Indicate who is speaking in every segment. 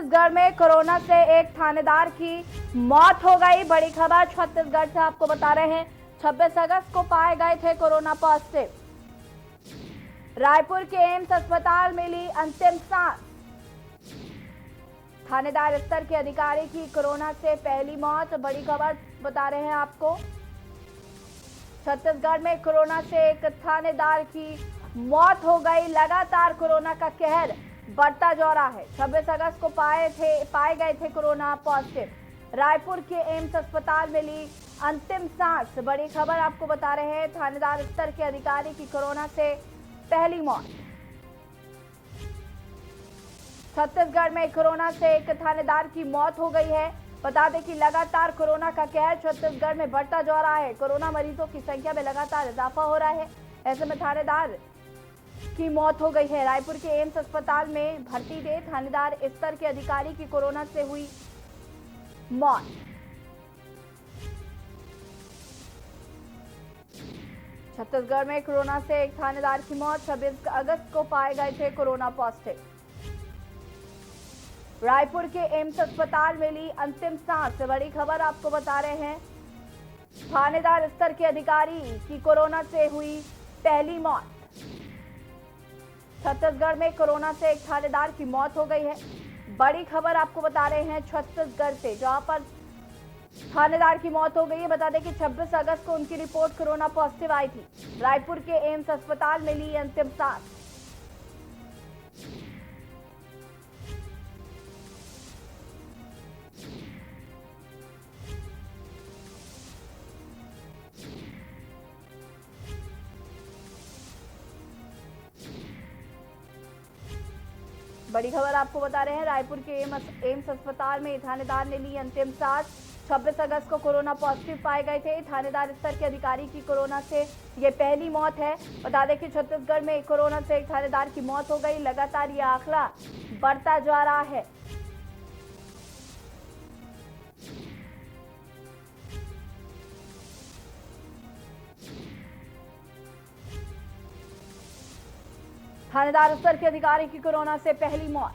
Speaker 1: छत्तीसगढ़ में कोरोना से एक थानेदार की मौत हो गई। बड़ी खबर छत्तीसगढ़ से आपको बता रहे हैं। 26 अगस्त को पाए गए थे कोरोना पॉजिटिव। रायपुर के एम्स अस्पताल में ली अंतिम सांस। थानेदार स्तर के अधिकारी की कोरोना से पहली मौत। बड़ी खबर बता रहे हैं आपको। छत्तीसगढ़ में कोरोना से एक थानेदार की मौत हो गई। लगातार कोरोना का कहर बढ़ता जा रहा है। 26 अगस्त को पाए गए थे कोरोना पॉजिटिव। रायपुर के एम्स अस्पताल में ली अंतिम सांस। बड़ी खबर आपको बता रहे हैं। थानेदार स्तर के अधिकारी की कोरोना से पहली मौत। छत्तीसगढ़ में कोरोना से एक थानेदार की मौत हो गई है। बता दें कि लगातार कोरोना का कहर छत्तीसगढ़ में बढ़ता जा रहा है। कोरोना मरीजों की संख्या में लगातार इजाफा हो रहा है। ऐसे में थानेदार की मौत हो गई है। रायपुर के एम्स अस्पताल में भर्ती थे थानेदार स्तर के अधिकारी की कोरोना से हुई मौत। छत्तीसगढ़ में कोरोना से एक थानेदार की मौत। 26 अगस्त को पाए गए थे कोरोना पॉजिटिव। रायपुर के एम्स अस्पताल में ली अंतिम सांस। बड़ी खबर आपको बता रहे हैं। थानेदार स्तर के अधिकारी की कोरोना से हुई पहली मौत। छत्तीसगढ़ में कोरोना से एक थानेदार की मौत हो गई है। बड़ी खबर आपको बता रहे हैं छत्तीसगढ़ से, जहां पर थानेदार की मौत हो गई है। बता दें कि 26 अगस्त को उनकी रिपोर्ट कोरोना पॉजिटिव आई थी। रायपुर के एम्स अस्पताल में ली अंतिम सांस। बड़ी खबर आपको बता रहे हैं। रायपुर के एम्स अस्पताल में थानेदार ने ली अंतिम सांस। 26 अगस्त को कोरोना पॉजिटिव पाए गए थे। थानेदार स्तर के अधिकारी की कोरोना से ये पहली मौत है। बता दें कि छत्तीसगढ़ में कोरोना से एक थानेदार की मौत हो गई। लगातार ये आंकड़ा बढ़ता जा रहा है। थानेदार स्तर के अधिकारी की कोरोना से पहली मौत।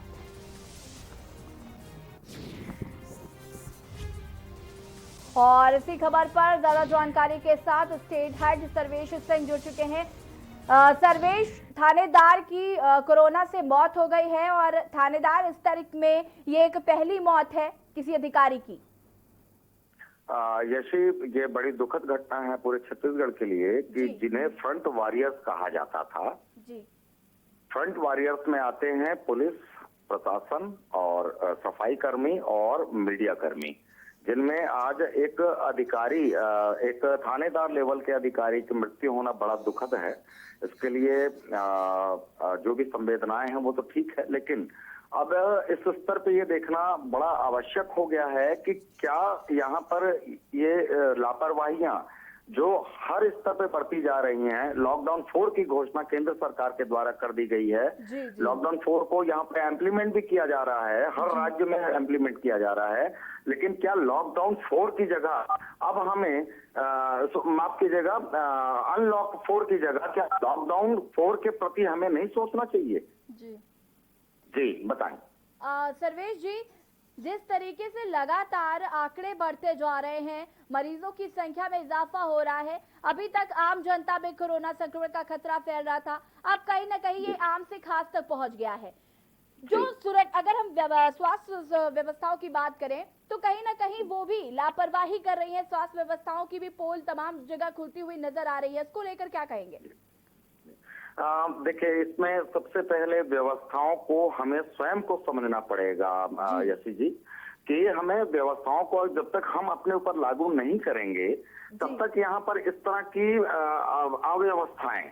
Speaker 1: और इसी खबर पर ज्यादा जानकारी के साथ स्टेट हेड सर्वेश सिंह जुड़ चुके हैं। सर्वेश, थानेदार की कोरोना से मौत हो गई है और थानेदार स्तर में ये एक पहली मौत है किसी अधिकारी की।
Speaker 2: यशी, ये बड़ी दुखद घटना है पूरे छत्तीसगढ़ के लिए कि जिन्हें फ्रंट वॉरियर्स कहा जाता था। जी। फ्रंट वॉरियर्स में आते हैं पुलिस प्रशासन और सफाई कर्मी और मीडिया कर्मी, जिनमें आज एक अधिकारी, एक थानेदार लेवल के अधिकारी की मृत्यु होना बड़ा दुखद है। इसके लिए जो भी संवेदनाएं हैं वो तो ठीक है, लेकिन अब इस स्तर पे ये देखना बड़ा आवश्यक हो गया है कि क्या यहाँ पर ये लापरवाहियां जो हर स्तर पे बढ़ती जा रही हैं। लॉकडाउन 4 की घोषणा केंद्र सरकार के द्वारा कर दी गई है। लॉकडाउन 4 को यहाँ पे इम्प्लीमेंट भी किया जा रहा है, हर राज्य में इम्प्लीमेंट किया जा रहा है। लेकिन क्या लॉकडाउन 4 की जगह अब हमें माफ कीजिएगा, अनलॉक 4 की जगह क्या लॉकडाउन 4 के प्रति हमें नहीं सोचना चाहिए? जी बताएं।
Speaker 1: सर्वेश जी, जिस तरीके से लगातार आंकड़े बढ़ते जा रहे हैं, मरीजों की संख्या में इजाफा हो रहा है, अभी तक आम जनता में कोरोना संक्रमण का खतरा फैल रहा था, अब कहीं ना कहीं ये आम से खास तक पहुंच गया है। जो अगर हम स्वास्थ्य व्यवस्थाओं की बात करें तो कहीं ना कहीं वो भी लापरवाही कर रही है। स्वास्थ्य व्यवस्थाओं की भी पोल तमाम जगह खुलती हुई नजर आ रही है। इसको लेकर क्या कहेंगे?
Speaker 2: देखिए, इसमें सबसे पहले व्यवस्थाओं को हमें स्वयं को समझना पड़ेगा यशी जी, कि हमें व्यवस्थाओं को जब तक हम अपने ऊपर लागू नहीं करेंगे तब तक यहाँ पर इस तरह की अव्यवस्थाएं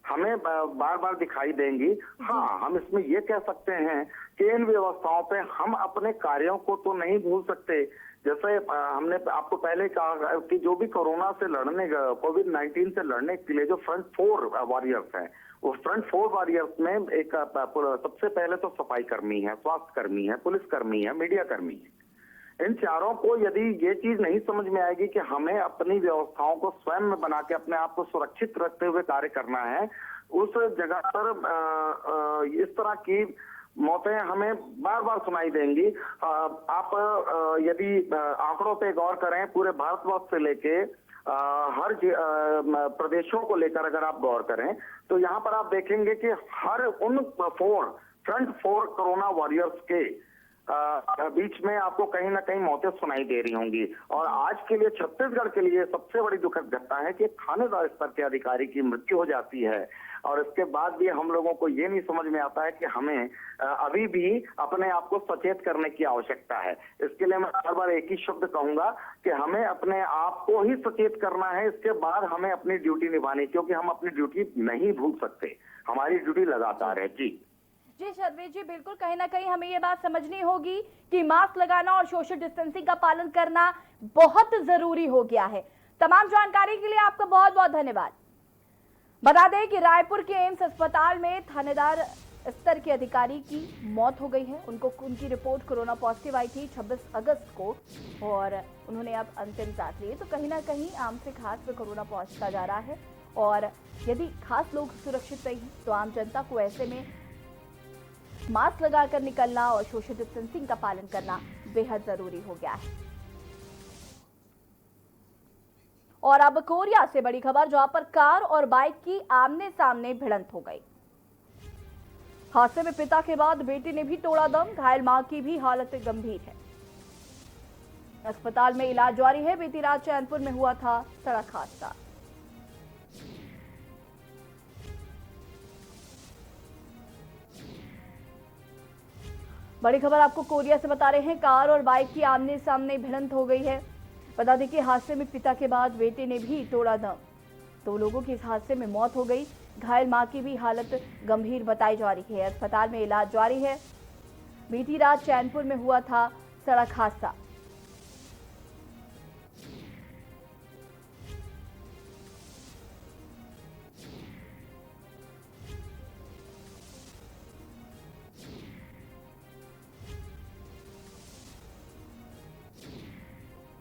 Speaker 2: हमें बार बार दिखाई देंगी। हाँ, हम इसमें ये कह सकते हैं कि इन व्यवस्थाओं पे हम अपने कार्यों को तो नहीं भूल सकते। जैसे हमने आपको पहले कहा कि जो भी कोरोना से लड़ने, कोविड-19 से लड़ने के लिए जो फ्रंट 4 वॉरियर्स हैं, वो फ्रंट 4 वॉरियर्स में एक सबसे पहले तो सफाई कर्मी है, स्वास्थ्य कर्मी है, पुलिस कर्मी है, मीडिया कर्मी है। इन चारों को यदि ये चीज नहीं समझ में आएगी कि हमें अपनी व्यवस्थाओं को स्वयं में बना के अपने आप को सुरक्षित रखते हुए कार्य करना है, उस जगह पर इस तरह की मौतें हमें बार बार सुनाई देंगी। आप यदि आंकड़ों पे गौर करें, पूरे भारतवर्ष से लेके हर प्रदेशों को लेकर अगर आप गौर करें, तो यहाँ पर आप देखेंगे कि हर उन फ्रंट फोर कोरोना वॉरियर्स के बीच में आपको कहीं ना कहीं मौतें सुनाई दे रही होंगी। और आज के लिए छत्तीसगढ़ के लिए सबसे बड़ी दुखद घटना है कि थानेदार स्तर के अधिकारी की मृत्यु हो जाती है, और इसके बाद भी हम लोगों को ये नहीं समझ में आता है कि हमें अभी भी अपने आप को सचेत करने की आवश्यकता है। इसके लिए मैं बार बार एक ही शब्द कहूंगा कि हमें अपने आप को ही सचेत करना है, इसके बाद हमें अपनी ड्यूटी निभानी, क्योंकि हम अपनी ड्यूटी नहीं भूल सकते, हमारी ड्यूटी लगातार है। जी
Speaker 1: शर्वेश जी, बिल्कुल कहीं ना कहीं हमें ये बात समझनी होगी कि मास्क लगाना और सोशल डिस्टेंसिंग का पालन करना बहुत जरूरी हो गया है। तमाम जानकारी के लिए आपका बहुत बहुत धन्यवाद। बता दें कि रायपुर के एम्स अस्पताल में थानेदार स्तर के अधिकारी की मौत हो गई है। उनकी रिपोर्ट कोरोना पॉजिटिव आई थी 26 अगस्त को, और उन्होंने अब अंतिम सांस ली। तो कहीं ना कहीं आम से खास पे कोरोना पहुंचता जा रहा है, और यदि खास लोग सुरक्षित नहीं तो आम जनता को ऐसे में मास्क लगाकर निकलना और सोशल डिस्टेंसिंग का पालन करना बेहद जरूरी हो गया है। और अब कोरिया से बड़ी खबर, जहां पर कार और बाइक की आमने सामने भिड़ंत हो गई। हादसे में पिता के बाद बेटे ने भी तोड़ा दम, घायल मां की भी हालत गंभीर है। अस्पताल में इलाज जारी है। बीती रात चैनपुर में हुआ था सड़क हादसा। बड़ी खबर आपको कोरिया से बता रहे हैं, कार और बाइक की आमने सामने भिड़ंत हो गई है। बता दें कि हादसे में पिता के बाद बेटे ने भी तोड़ा दम। 2 लोगों की इस हादसे में मौत हो गई। घायल मां की भी हालत गंभीर बताई जा रही है। अस्पताल में इलाज जारी है। बीती रात चैनपुर में हुआ था सड़क हादसा।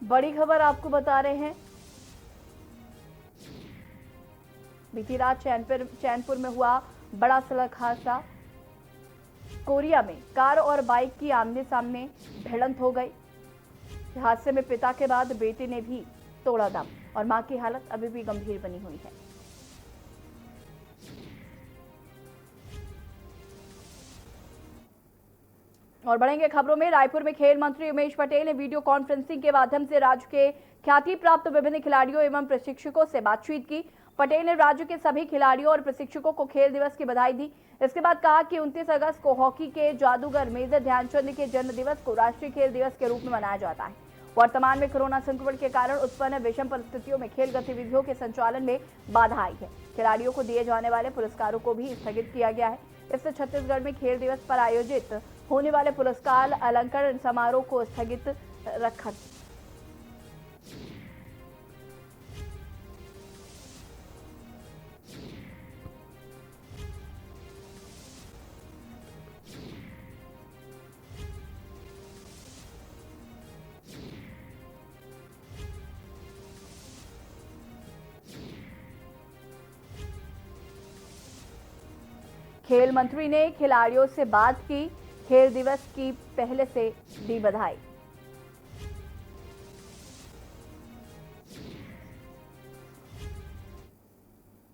Speaker 1: बड़ी खबर आपको बता रहे हैं, बीती रात चैनपुर में हुआ बड़ा सड़क हादसा। कोरिया में कार और बाइक की आमने सामने भिड़ंत हो गई। हादसे में पिता के बाद बेटे ने भी तोड़ा दम, और मां की हालत अभी भी गंभीर बनी हुई है। और बढ़ेंगे खबरों में। रायपुर में खेल मंत्री उमेश पटेल ने वीडियो कॉन्फ्रेंसिंग के माध्यम से राज्य के ख्याति प्राप्त विभिन्न खिलाड़ियों एवं प्रशिक्षकों से बातचीत की। पटेल ने राज्य के सभी खिलाड़ियों और प्रशिक्षकों को खेल दिवस की बधाई दी। इसके बाद कहा कि 29 अगस्त को हॉकी के जादूगर मेजर ध्यानचंद के जन्म दिवस को राष्ट्रीय खेल दिवस के रूप में मनाया जाता है। वर्तमान में कोरोना संक्रमण के कारण उत्पन्न विषम परिस्थितियों में खेल गतिविधियों के संचालन में बाधा आई है। खिलाड़ियों को दिए जाने वाले पुरस्कारों को भी स्थगित किया गया है। इससे छत्तीसगढ़ में खेल दिवस पर आयोजित होने वाले पुरस्कार अलंकरण समारोह को स्थगित रखा। खेल मंत्री ने खिलाड़ियों से बात की, खेल दिवस की पहले से दी बधाई।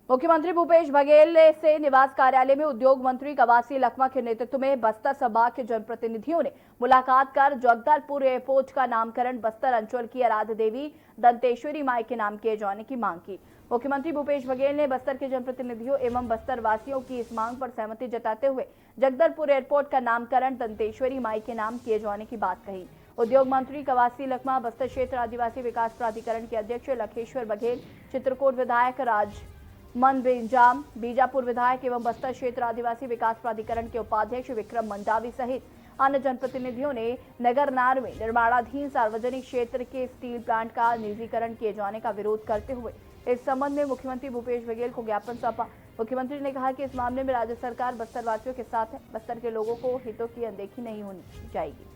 Speaker 1: मुख्यमंत्री भूपेश बघेल से निवास कार्यालय में उद्योग मंत्री कवासी लखमा के नेतृत्व में बस्तर संभाग के जनप्रतिनिधियों ने मुलाकात कर जगदलपुर एयरपोर्ट का नामकरण बस्तर अंचल की आराध्य देवी दंतेश्वरी माई के नाम किए जाने की मांग की। मुख्यमंत्री भूपेश बघेल ने बस्तर के जनप्रतिनिधियों एवं बस्तर वासियों की इस मांग पर सहमति जताते हुए जगदलपुर एयरपोर्ट का नामकरण दंतेश्वरी माई के नाम किए जाने की बात कही। उद्योग मंत्री कवासी लखमा, बस्तर क्षेत्र आदिवासी विकास प्राधिकरण के अध्यक्ष लखेश्वर बघेल, चित्रकूट विधायक राजमन बेंजाम, बीजापुर विधायक एवं बस्तर क्षेत्र आदिवासी विकास प्राधिकरण के उपाध्यक्ष विक्रम मंडावी सहित अन्य जनप्रतिनिधियों ने नगरनार में निर्माणाधीन सार्वजनिक क्षेत्र के स्टील प्लांट का निजीकरण किए जाने का विरोध करते हुए इस संबंध में मुख्यमंत्री भूपेश बघेल को ज्ञापन सौंपा। मुख्यमंत्री ने कहा कि इस मामले में राज्य सरकार बस्तर वासियों के साथ है। बस्तर के लोगों को हितों की अनदेखी नहीं होनी जाएगी।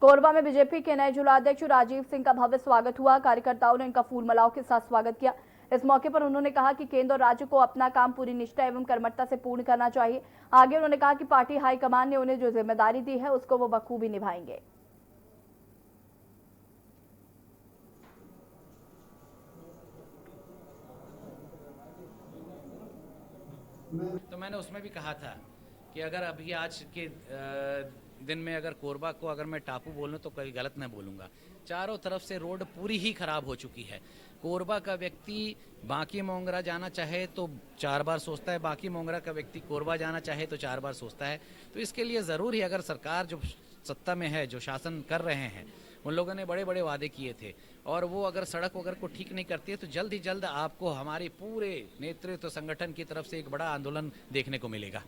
Speaker 1: कोरबा में बीजेपी के नए जिलाध्यक्ष राजीव सिंह का भव्य स्वागत हुआ। कार्यकर्ताओं ने इनका फूल मालाओं के साथ स्वागत किया। इस मौके पर उन्होंने कहा कि केंद्र और राज्य को अपना काम पूरी निष्ठा एवं कर्मठता से पूर्ण करना चाहिए। आगे उन्होंने कहा कि पार्टी हाईकमान ने उन्हें जो जिम्मेदारी दी है उसको वो बखूबी निभाएंगे।
Speaker 3: तो मैंने उसमें भी कहा था कि अगर अभी आज के दिन में अगर कोरबा को अगर मैं टापू बोलूं तो कभी गलत नहीं बोलूंगा। चारों तरफ से रोड पूरी ही खराब हो चुकी है। कोरबा का व्यक्ति बांकी मोंगरा जाना चाहे तो 4 बार सोचता है, बांकी मोंगरा का व्यक्ति कोरबा जाना चाहे तो 4 बार सोचता है। तो इसके लिए ज़रूर ही अगर सरकार जो सत्ता में है, जो शासन कर रहे हैं, उन लोगों ने बड़े बड़े वादे किए थे और वो अगर सड़क वगैरह को ठीक नहीं करती है तो जल्द ही जल्द आपको हमारे पूरे नेतृत्व संगठन की तरफ से एक बड़ा आंदोलन देखने को मिलेगा।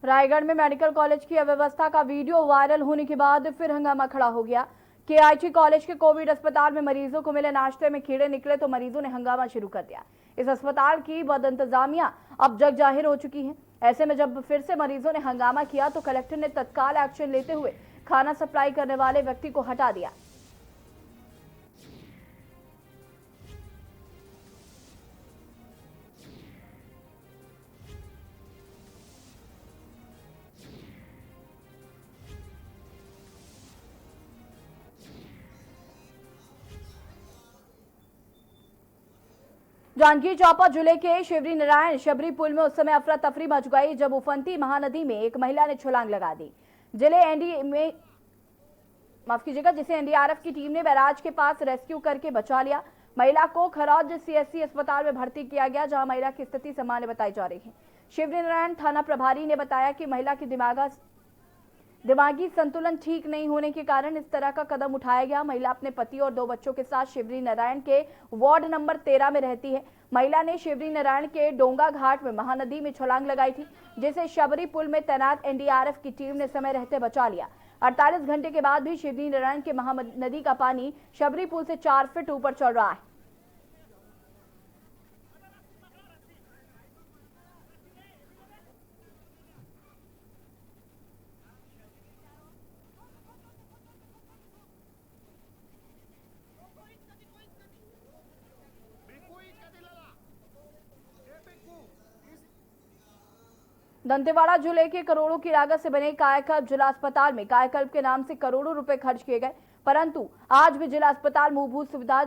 Speaker 1: रायगढ़ में मेडिकल कॉलेज की अव्यवस्था का वीडियो वायरल होने के बाद फिर हंगामा खड़ा हो गया। केआईटी कॉलेज के कोविड अस्पताल में मरीजों को मिले नाश्ते में कीड़े निकले तो मरीजों ने हंगामा शुरू कर दिया। इस अस्पताल की बदइंतजामिया अब जग जाहिर हो चुकी है। ऐसे में जब फिर से मरीजों ने हंगामा किया तो कलेक्टर ने तत्काल एक्शन लेते हुए खाना सप्लाई करने वाले व्यक्ति को हटा दिया। जांजगीर चांपा जिले के शिवरी नारायण शबरी पुल में उस समय अफरा तफरी मच गई जब उफनती महानदी में एक महिला ने छलांग लगा दी। जिसे एनडीआरएफ की टीम ने बैराज के पास रेस्क्यू करके बचा लिया। महिला को खरौज सीएससी अस्पताल में भर्ती किया गया, जहां महिला की स्थिति सामान्य बताई जा रही है। शिवरी नारायण थाना प्रभारी ने बताया कि महिला की दिमागी संतुलन ठीक नहीं होने के कारण इस तरह का कदम उठाया गया। महिला अपने पति और 2 बच्चों के साथ शिवरी नारायण के वार्ड नंबर 13 में रहती है। महिला ने शिवरी नारायण के डोंगा घाट में महानदी में छलांग लगाई थी, जिसे शबरी पुल में तैनात एनडीआरएफ की टीम ने समय रहते बचा लिया। 48 घंटे के बाद भी शिवरी नारायण के महानदी का पानी शबरी पुल से 4 फीट ऊपर चल रहा है। दंतेवाड़ा जिले के करोड़ों की लागत से बने कायाकल्प जिला अस्पताल में कायाकल्प के नाम से करोड़ों रुपए खर्च किए गए, परंतु आज भी जिला अस्पताल मूलभूत सुविधा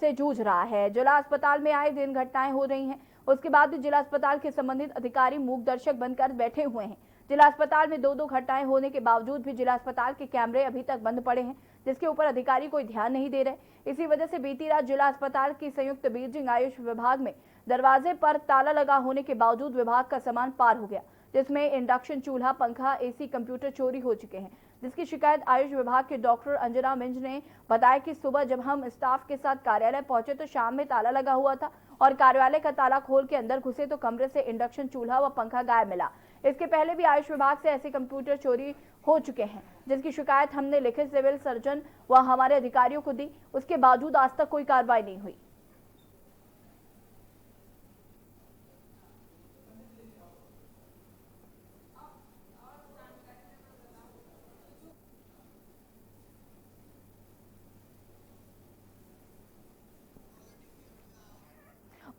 Speaker 1: से जूझ रहा है। जिला अस्पताल में आए दिन घटनाएं हो रही हैं, उसके बाद भी जिला अस्पताल के संबंधित अधिकारी मूक दर्शक बनकर बैठे हुए हैं। जिला अस्पताल में 2-2 घटनाएं होने के बावजूद भी जिला अस्पताल के कैमरे अभी तक बंद पड़े हैं, जिसके ऊपर अधिकारी कोई ध्यान नहीं दे रहे। इसी वजह से बीती रात जिला अस्पताल की संयुक्त बीजिंग आयुष विभाग में दरवाजे पर ताला लगा होने के बावजूद विभाग का सामान पार हो गया, जिसमें इंडक्शन चूल्हा, पंखा, एसी, कंप्यूटर चोरी हो चुके हैं, जिसकी शिकायत आयुष विभाग के डॉक्टर अंजना मिंज ने बताया कि सुबह जब हम स्टाफ के साथ कार्यालय पहुंचे तो शाम में ताला लगा हुआ था और कार्यालय का ताला खोल के अंदर घुसे तो कमरे से इंडक्शन चूल्हा व पंखा गायब मिला। इसके पहले भी आयुष विभाग से ऐसे कंप्यूटर चोरी हो चुके हैं, जिसकी शिकायत हमने लिखित सिविल सर्जन व हमारे अधिकारियों को दी। उसके बावजूद आज तक कोई कार्रवाई नहीं हुई।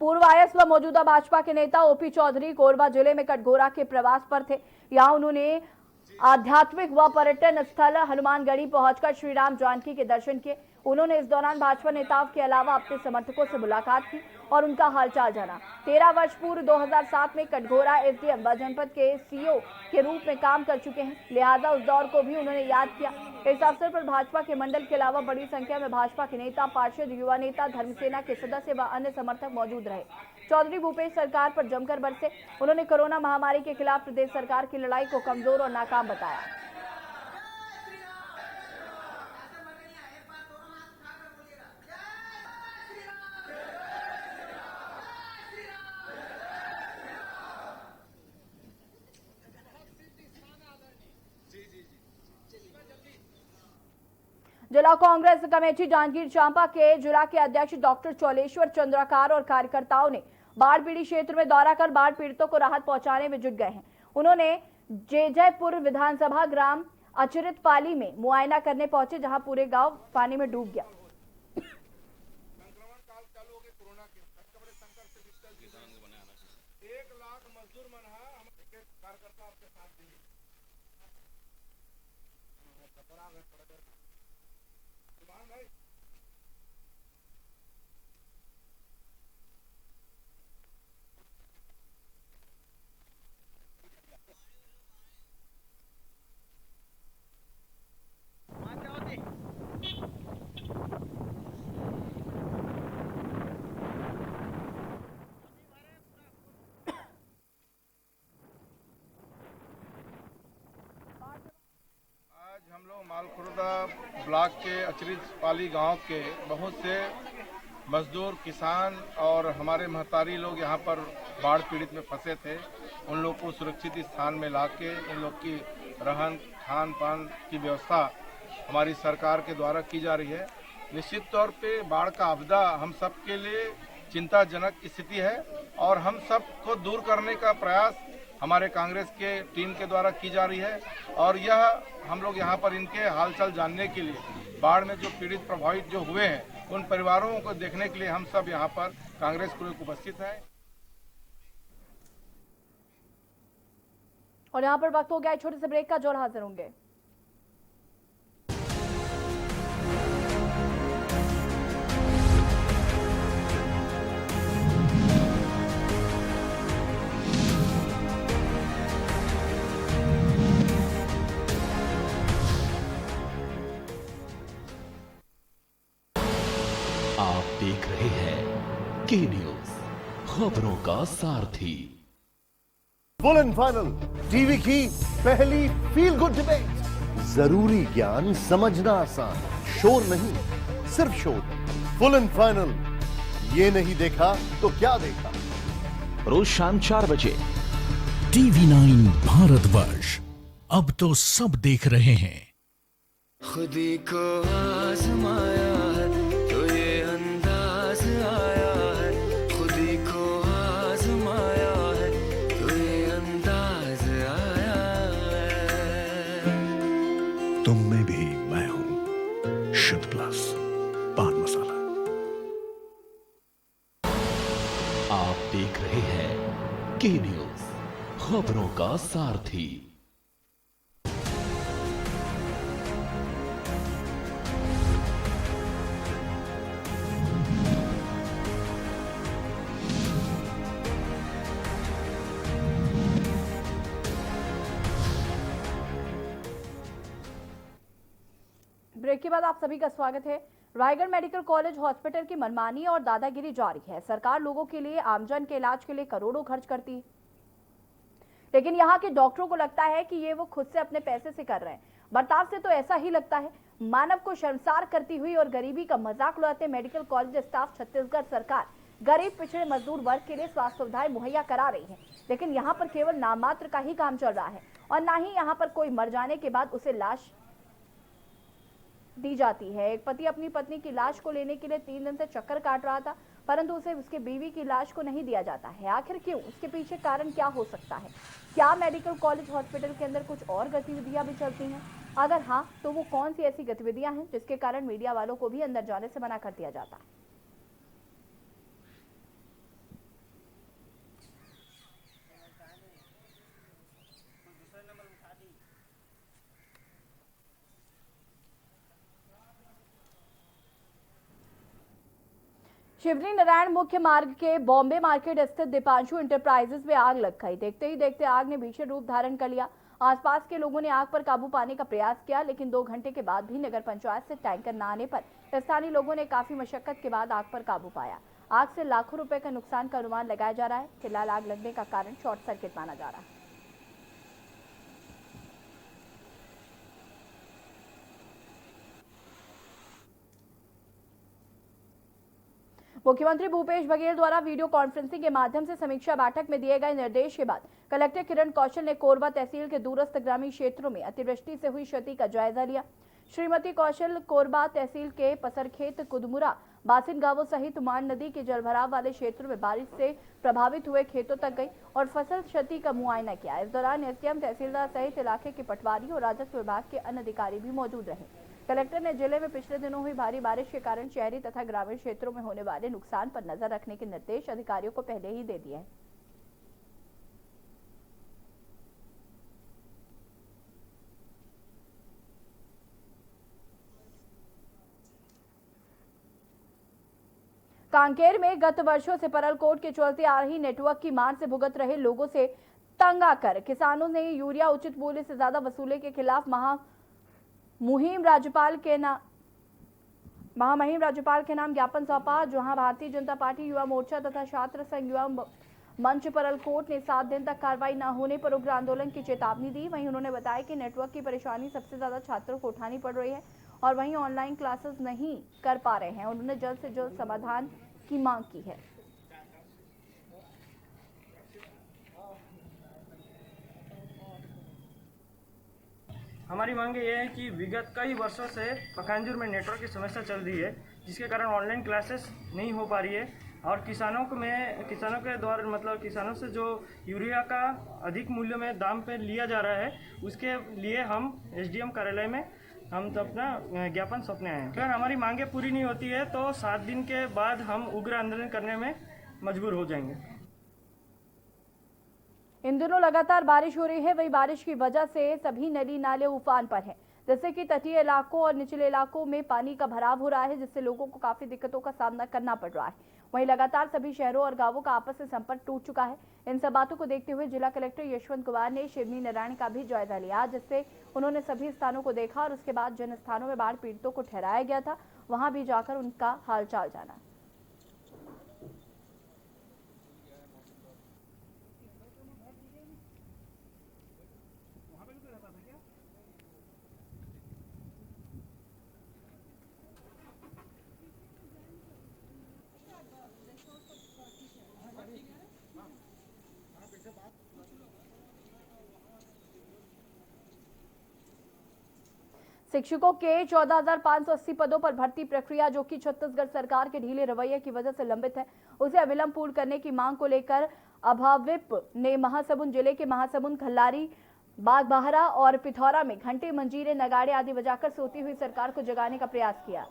Speaker 1: पूर्व आईएएस व मौजूदा भाजपा के नेता ओपी चौधरी कोरबा जिले में कटघोरा के प्रवास पर थे। यहां उन्होंने आध्यात्मिक व पर्यटन स्थल हनुमानगढ़ी पहुंचकर श्री राम जानकी के दर्शन किए। उन्होंने इस दौरान भाजपा नेताओं के अलावा अपने समर्थकों से मुलाकात की और उनका हालचाल जाना। 13 वर्ष पूर्व 2007 में कटघोरा एसडीएम व जनपद के सीओ के रूप में काम कर चुके हैं, लिहाजा उस दौर को भी उन्होंने याद किया। इस अवसर पर भाजपा के मंडल के अलावा बड़ी संख्या में भाजपा के नेता, पार्षद, युवा नेता, धर्मसेना के सदस्य व अन्य समर्थक मौजूद रहे। चौधरी भूपेश सरकार पर जमकर बरसे। उन्होंने कोरोना महामारी के खिलाफ प्रदेश सरकार की लड़ाई को कमजोर और नाकाम बताया। जिला कांग्रेस कमेटी जांजगीर चांपा के जिला के अध्यक्ष डॉक्टर चौलेश्वर चंद्राकार और कार्यकर्ताओं ने बाढ़ पीड़ित क्षेत्र में दौरा कर बाढ़ पीड़ितों को राहत पहुंचाने में जुट गए हैं। उन्होंने जयपुर विधानसभा ग्राम अचरित पाली में मुआयना करने पहुंचे, जहां पूरे गांव पानी में डूब गया।
Speaker 4: हम लोग मालखुर्दा ब्लॉक के अचरित पाली गांव के बहुत से मजदूर, किसान और हमारे महतारी लोग यहाँ पर बाढ़ पीड़ित में फंसे थे। उन लोग को सुरक्षित स्थान में लाके इन लोग की रहन खान पान की व्यवस्था हमारी सरकार के द्वारा की जा रही है। निश्चित तौर पे बाढ़ का आपदा हम सब के लिए चिंताजनक स्थिति है और हम सब को दूर करने का प्रयास हमारे कांग्रेस के टीम के द्वारा की जा रही है। और यह हम लोग यहाँ पर इनके हालचाल जानने के लिए, बाढ़ में जो पीड़ित प्रभावित जो हुए हैं उन परिवारों को देखने के लिए हम सब यहाँ पर कांग्रेस को उपस्थित हैं।
Speaker 1: और यहाँ पर वक्त हो गया छोटे से ब्रेक का, जो हाजिर होंगे।
Speaker 5: आप देख रहे हैं के न्यूज, खबरों का सारथी।
Speaker 6: फुल एंड फाइनल, टीवी की पहली फील गुड डिबेट। जरूरी ज्ञान समझना आसान, शोर नहीं सिर्फ शोर। फुल एंड फाइनल, ये नहीं देखा तो क्या देखा।
Speaker 5: रोज शाम 4 बजे
Speaker 7: टीवी 9 भारतवर्ष, अब तो सब देख रहे हैं।
Speaker 8: खुदी को आजमाया है तो ये अंदाज आया है, खुदी को आजमाया है तो ये अंदाज आया है।
Speaker 7: तुम में भी मैं हूं, शुद्ध प्लस पान मसाला।
Speaker 5: आप देख रहे हैं के न्यूज, खबरों का सारथी।
Speaker 1: ब्रेक के बाद आप सभी का स्वागत है। रायगढ़ मेडिकल कॉलेज हॉस्पिटल की मनमानी और दादागिरी जारी है। सरकार लोगों के लिए, आमजन के इलाज के लिए करोड़ों खर्च करती है, लेकिन यहाँ के डॉक्टरों को लगता है कि ये वो खुद से अपने पैसे से कर रहे हैं। बर्ताव से तो ऐसा ही लगता है। मानव को शर्मसार करती हुई और गरीबी का मजाक उड़ाते मेडिकल कॉलेज स्टाफ छत्तीसगढ़ सरकार गरीब पिछड़े मजदूर वर्ग के लिए स्वास्थ्य सुविधाएं मुहैया करा रही है, लेकिन यहाँ पर केवल नाममात्र का ही काम चल रहा है और ना ही यहाँ पर कोई मर जाने के बाद उसे लाश दी जाती है। एक पति अपनी पत्नी की लाश को लेने के लिए 3 दिन से चक्कर काट रहा था, परंतु उसे उसके बीवी की लाश को नहीं दिया जाता है। आखिर क्यों? इसके पीछे कारण क्या हो सकता है? क्या मेडिकल कॉलेज हॉस्पिटल के अंदर कुछ और गतिविधियां भी चलती हैं? अगर हाँ, तो वो कौन सी ऐसी गतिविधियां हैं जिसके कारण मीडिया वालों को भी अंदर जाने से मना कर दिया जाता है? शिवनी नारायण मुख्य मार्ग के बॉम्बे मार्केट स्थित दीपांशु इंटरप्राइजेज में आग लग गई। देखते ही देखते आग ने भीषण रूप धारण कर लिया। आसपास के लोगों ने आग पर काबू पाने का प्रयास किया, लेकिन 2 घंटे के बाद भी नगर पंचायत से टैंकर न आने पर स्थानीय लोगों ने काफी मशक्कत के बाद आग पर काबू पाया। आग से लाखों रुपए का नुकसान का अनुमान लगाया जा रहा है। फिलहाल आग लगने का कारण शॉर्ट सर्किट माना जा रहा है। मुख्यमंत्री भूपेश बघेल द्वारा वीडियो कॉन्फ्रेंसिंग के माध्यम से समीक्षा बैठक में दिए गए निर्देश के बाद कलेक्टर किरण कौशल ने कोरबा तहसील के दूरस्थ ग्रामीण क्षेत्रों में अतिवृष्टि से हुई क्षति का जायजा लिया। श्रीमती कौशल कोरबा तहसील के पसरखेत, कुदमुरा, बासिन गांवों सहित मान नदी के जलभराव वाले क्षेत्रों में बारिश से प्रभावित हुए खेतों तक गई और फसल क्षति का मुआयना किया। इस दौरान एसडीएम, तहसीलदार सहित इलाके के पटवारी और राजस्व विभाग के अन्य अधिकारी भी मौजूद रहे। कलेक्टर ने जिले में पिछले दिनों हुई भारी बारिश के कारण शहरी तथा ग्रामीण क्षेत्रों में होने वाले नुकसान पर नजर रखने के निर्देश अधिकारियों को पहले ही दे दिए हैं। कांकेर में गत वर्षों से परलकोट के चलते आ रही नेटवर्क की मार से भुगत रहे लोगों से तंग आकर किसानों ने यूरिया उचित मूल्य से ज्यादा वसूले के खिलाफ महामहिम राज्यपाल के नाम ज्ञापन सौंपा, जहां भारतीय जनता पार्टी, युवा मोर्चा तथा छात्र संघ युवा मंच परलकोट ने 7 दिन तक कार्रवाई न होने पर उग्र आंदोलन की चेतावनी दी। वहीं उन्होंने बताया कि नेटवर्क की परेशानी सबसे ज्यादा छात्रों को उठानी पड़ रही है और वहीं ऑनलाइन क्लासेस नहीं कर पा रहे हैं। उन्होंने जल्द से जल्द समाधान की मांग की है।
Speaker 9: हमारी मांग ये है कि विगत कई वर्षों से पखानजूर में नेटवर्क की समस्या चल रही है, जिसके कारण ऑनलाइन क्लासेस नहीं हो पा रही है और किसानों के द्वारा किसानों से जो यूरिया का अधिक मूल्य में दाम पे लिया जा रहा है, उसके लिए हम एसडीएम कार्यालय में हम तो अपना ज्ञापन सौंपने आए हैं। अगर हमारी मांगें पूरी नहीं होती है तो 7 दिन के बाद हम उग्र आंदोलन करने में मजबूर हो जाएंगे।
Speaker 1: इन दिनों लगातार बारिश हो रही है, वही बारिश की वजह से सभी नदी नाले उफान पर हैं, जैसे कि तटीय इलाकों और निचले इलाकों में पानी का भराव हो रहा है, जिससे लोगों को काफी दिक्कतों का सामना करना पड़ रहा है। वहीं लगातार सभी शहरों और गांवों का आपस में संपर्क टूट चुका है। इन सब बातों को देखते हुए जिला कलेक्टर यशवंत कुमार ने शिवनी नारायण का भी जायजा लिया, जिससे उन्होंने सभी स्थानों को देखा और उसके बाद जिन स्थानों में बाढ़ पीड़ितों को ठहराया गया था वहां भी जाकर उनका हालचाल जाना। शिक्षकों के 14,580 पदों पर भर्ती प्रक्रिया, जो कि छत्तीसगढ़ सरकार के ढीले रवैये की वजह से लंबित है, उसे अविलंब पूर्ण करने की मांग को लेकर अभाविप ने महासमुंद जिले के महासमुंद, खल्लारी, बागबाहरा और पिथौरा में घंटे, मंजीरे, नगाड़े आदि बजाकर सोती हुई सरकार को जगाने का प्रयास किया।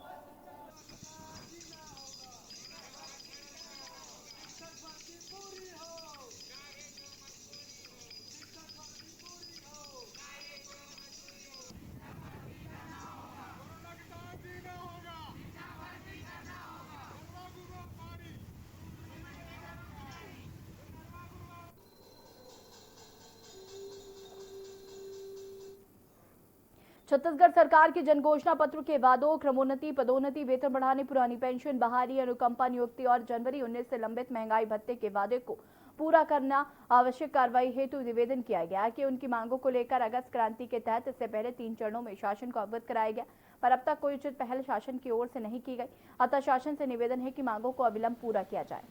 Speaker 1: छत्तीसगढ़ सरकार के जनघोषणा पत्र के वादों, क्रमोन्नति, पदोन्नति, वेतन बढ़ाने, पुरानी पेंशन बहाली, अनुकंपा नियुक्ति और जनवरी 19 से लंबित महंगाई भत्ते के वादे को पूरा करना आवश्यक कार्रवाई हेतु निवेदन किया गया कि उनकी मांगों को लेकर अगस्त क्रांति के तहत इससे पहले 3 चरणों में शासन को अवगत कराया गया, पर अब तक कोई उचित पहल शासन की ओर से नहीं की गई। अतः शासन से निवेदन है कि मांगों को अविलंब पूरा किया जाए।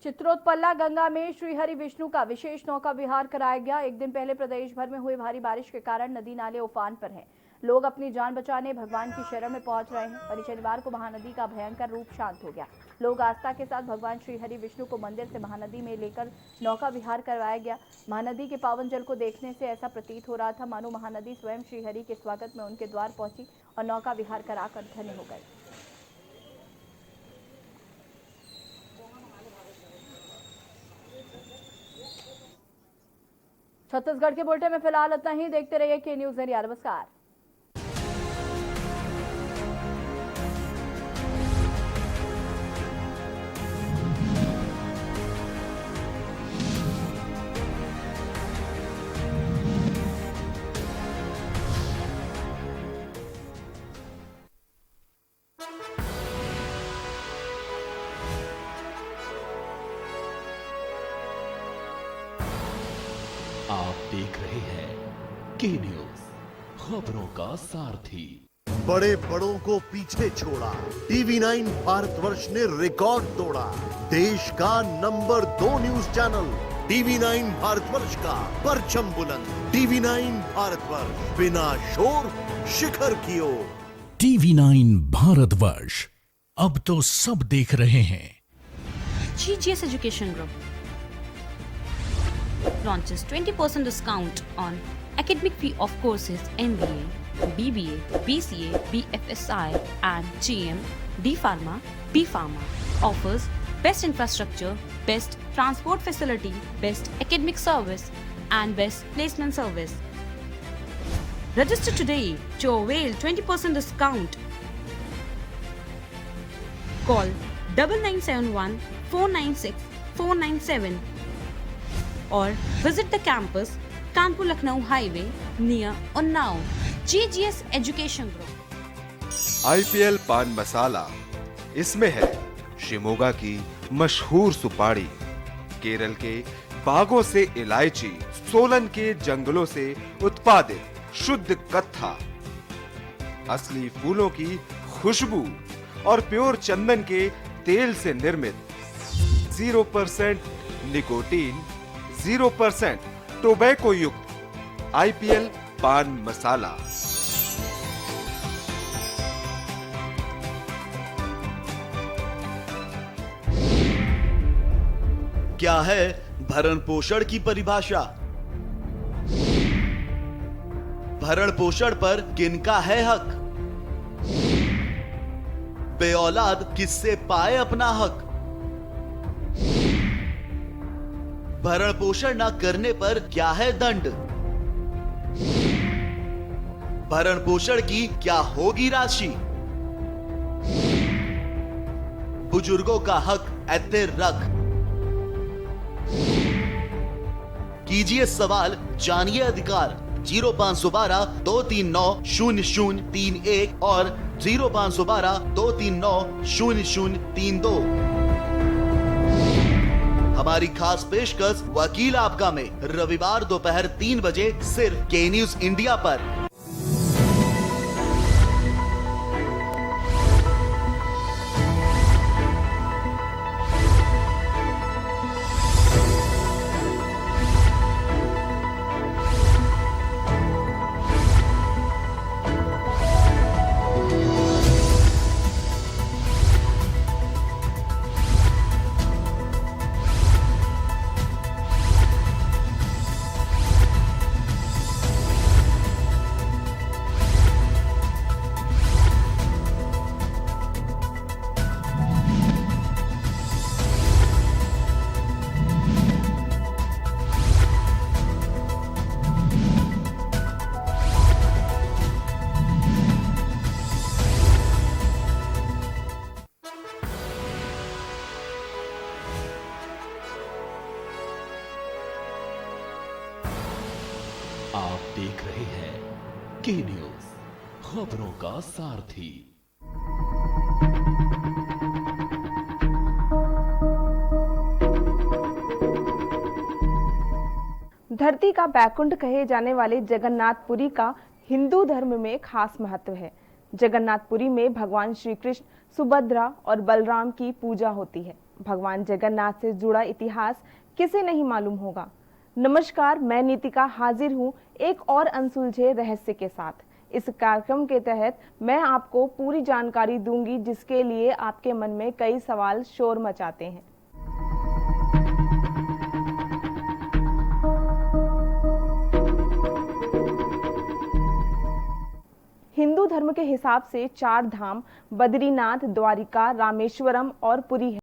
Speaker 1: चित्रोत्पल्ला गंगा में श्री हरि विष्णु का विशेष नौका विहार कराया गया। एक दिन पहले प्रदेश भर में हुई भारी बारिश के कारण नदी नाले उफान पर हैं। लोग अपनी जान बचाने भगवान की शरण में पहुंच रहे हैं। वहीं शनिवार को महानदी का भयंकर रूप शांत हो गया। लोग आस्था के साथ भगवान श्री हरि विष्णु को मंदिर से महानदी में लेकर नौका विहार करवाया गया। महानदी के पावन जल को देखने से ऐसा प्रतीत हो रहा था मानो महानदी स्वयं श्री हरि के स्वागत में उनके द्वार पहुंची और नौका विहार कराकर धन्य हो गए। छत्तीसगढ़ के बुलेटिन में फिलहाल इतना ही। देखते रहिए के न्यूज़ इंडिया। नमस्कार।
Speaker 5: देख रहे हैं के न्यूज, खबरों का सारथी।
Speaker 6: बड़े बड़ों को पीछे छोड़ा, टीवी 9 भारतवर्ष ने रिकॉर्ड तोड़ा। देश का number 2 news channel TV 9 Bharatvarsh का परचम बुलंद। टीवी 9 भारतवर्ष, बिना शोर शिखर की ओर।
Speaker 10: टीवी 9 भारतवर्ष, अब तो सब देख रहे हैं।
Speaker 11: GGS Education Group launches 20% discount on academic fee of courses MBA, BBA, BCA, BFSI and GM, D Pharma, B Pharma. Offers best infrastructure, best transport facility, best academic service and best placement service. Register today to avail 20% discount. Call 9971 496 497 or visit the campus Kanpur Lucknow highway near Unnao. GGS Education Group।
Speaker 12: IPL पान मसाला, इसमें है शिमोगा की मशहूर सुपारी, केरल के बागों से इलायची, सोलन के जंगलों से उत्पादित शुद्ध कत्था, असली फूलों की खुशबू और प्योर चंदन के तेल से निर्मित 0% निकोटीन, 0% टोबैको युक्त IPL पान मसाला।
Speaker 6: क्या है भरण पोषण की परिभाषा? भरण पोषण पर किनका है हक? बेऔलाद किससे पाए अपना हक? भरण पोषण न करने पर क्या है दंड? भरण पोषण की क्या होगी राशि? बुजुर्गों का हक ऐते रख। कीजिए सवाल, जानिए अधिकार। 0512 239 0031 और 0512 239 0032। हमारी खास पेशकश वकील आपका में रविवार दोपहर 3 बजे सिर्फ के न्यूज इंडिया पर।
Speaker 5: आप देख रहे हैं के न्यूज, खबरों का सारथी।
Speaker 13: धरती का बैकुंठ कहे जाने वाले जगन्नाथपुरी का हिंदू धर्म में खास महत्व है। जगन्नाथपुरी में भगवान श्री कृष्ण, सुभद्रा और बलराम की पूजा होती है। भगवान जगन्नाथ से जुड़ा इतिहास किसे नहीं मालूम होगा। नमस्कार, मैं नीतिका हाजिर हूँ एक और अनसुलझे रहस्य के साथ। इस कार्यक्रम के तहत मैं आपको पूरी जानकारी दूंगी, जिसके लिए आपके मन में कई सवाल शोर मचाते हैं। हिंदू धर्म के हिसाब से 4 धाम बद्रीनाथ, द्वारिका, रामेश्वरम और पुरी है।